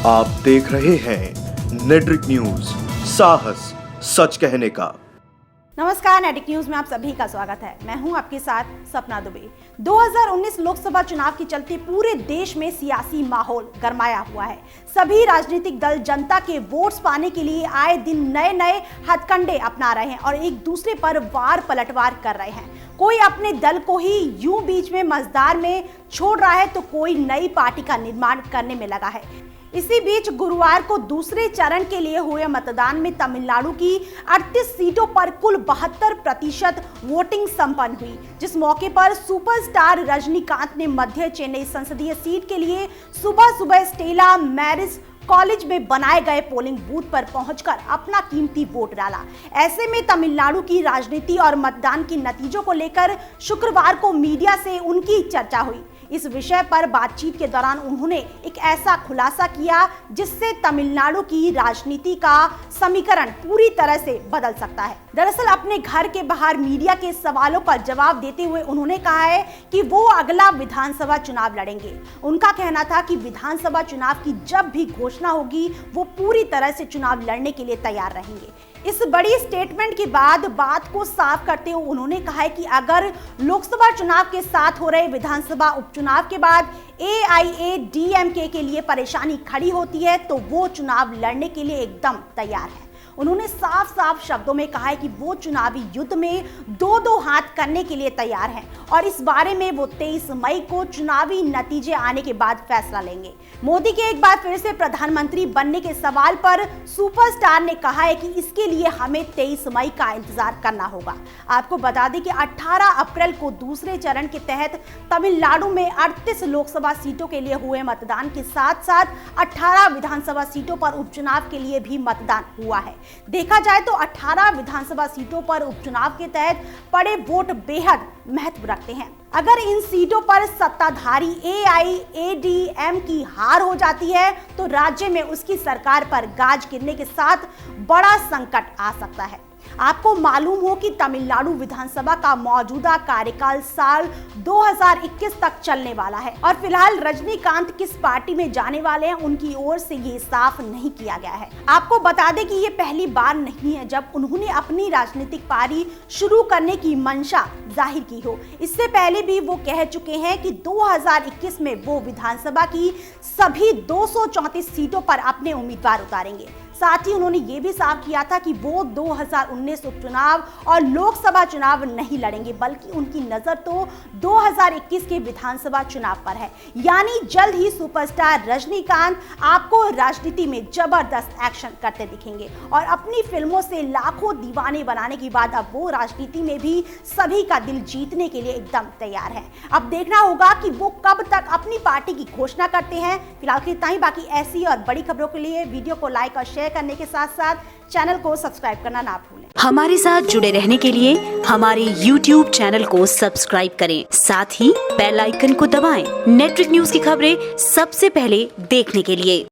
आप देख रहे हैं नेट्रिक न्यूज, साहस सच कहने का। नमस्कार, नेट्रिक न्यूज में आप सभी का स्वागत है। मैं हूं आपके साथ सपना दुबे। 2019 लोकसभा चुनाव के चलते पूरे देश में सियासी माहौल गरमाया हुआ है। सभी राजनीतिक दल जनता के वोट्स पाने के लिए आए दिन नए नए हथकंडे अपना रहे हैं और एक दूसरे पर वार पलटवार कर रहे हैं। कोई अपने दल को ही यूं बीच में मझधार में छोड़ रहा है तो कोई नई पार्टी का निर्माण करने में लगा है। इसी बीच गुरुवार को दूसरे चरण के लिए हुए मतदान में तमिलनाडु की 38 सीटों पर कुल 72% वोटिंग संपन्न हुई, जिस मौके पर सुपरस्टार रजनीकांत ने मध्य चेन्नई संसदीय सीट के लिए सुबह सुबह स्टेला मैरिज कॉलेज में बनाए गए पोलिंग बूथ पर पहुंचकर अपना कीमती वोट डाला। ऐसे में तमिलनाडु की राजनीति और मतदान के नतीजों को लेकर शुक्रवार को मीडिया से उनकी चर्चा हुई। इस विषय पर बातचीत के दौरान उन्होंने एक ऐसा खुलासा किया जिससे तमिलनाडु की राजनीति का समीकरण पूरी तरह से बदल सकता है। दरअसल अपने घर के बाहर मीडिया के सवालों का जवाब देते हुए उन्होंने कहा है कि वो अगला विधानसभा चुनाव लड़ेंगे। उनका कहना था कि विधानसभा चुनाव की जब भी घोषणा होगी वो पूरी तरह से चुनाव लड़ने के लिए तैयार रहेंगे। इस बड़ी स्टेटमेंट के बाद बात को साफ करते हुए उन्होंने कहा है कि अगर लोकसभा चुनाव के साथ हो रहे विधानसभा उपचुनाव के बाद AIADMK के लिए परेशानी खड़ी होती है तो वो चुनाव लड़ने के लिए एकदम तैयार है। उन्होंने साफ साफ शब्दों में कहा है कि वो चुनावी युद्ध में दो हाथ करने के लिए तैयार हैं और इस बारे में वो 23 मई को चुनावी नतीजे आने के बाद फैसला लेंगे। मोदी के एक बार फिर से प्रधानमंत्री बनने के सवाल पर सुपरस्टार ने कहा है कि इसके लिए हमें 23 मई का इंतजार करना होगा। आपको बता दें कि 18 अप्रैल को दूसरे चरण के तहत तमिलनाडु में 38 लोकसभा सीटों के लिए हुए मतदान के साथ साथ 18 विधानसभा सीटों पर उपचुनाव के लिए भी मतदान हुआ है। देखा जाए तो 18 विधानसभा सीटों पर उपचुनाव के तहत पड़े वोट बेहद महत्व रखते हैं। अगर इन सीटों पर सत्ताधारी AIADM की हार हो जाती है तो राज्य में उसकी सरकार पर गाज गिरने के साथ बड़ा संकट आ सकता है। आपको मालूम हो कि तमिलनाडु विधानसभा का मौजूदा कार्यकाल साल 2021 तक चलने वाला है और फिलहाल रजनीकांत किस पार्टी में जाने वाले हैं उनकी ओर से ये साफ नहीं किया गया है। आपको बता दें कि ये पहली बार नहीं है जब उन्होंने अपनी राजनीतिक पारी शुरू करने की मंशा जाहिर की हो। इससे पहले भी वो कह चुके हैं कि 2021 में वो विधानसभा की सभी 234 सीटों पर अपने उम्मीदवार उतारेंगे। साथ ही उन्होंने ये भी साफ किया था कि वो 2019 उपचुनाव और लोकसभा चुनाव नहीं लड़ेंगे, बल्कि उनकी नजर तो 2021 के विधानसभा चुनाव पर है। यानी जल्द ही सुपरस्टार रजनीकांत आपको राजनीति में जबरदस्त एक्शन करते दिखेंगे और अपनी फिल्मों से लाखों दीवाने बनाने के बाद अब वो राजनीति में भी सभी का दिल जीतने के लिए एकदम तैयार है। अब देखना होगा कि वो कब तक अपनी पार्टी की घोषणा करते हैं। फिलहाल इतना ही। बाकी ऐसी और बड़ी खबरों के लिए वीडियो को लाइक और शेयर करने के साथ साथ चैनल को सब्सक्राइब करना ना भूलें। हमारे साथ जुड़े रहने के लिए हमारे YouTube चैनल को सब्सक्राइब करें, साथ ही बेल आइकन को दबाएं। नेट्रिक न्यूज की खबरें सबसे पहले देखने के लिए।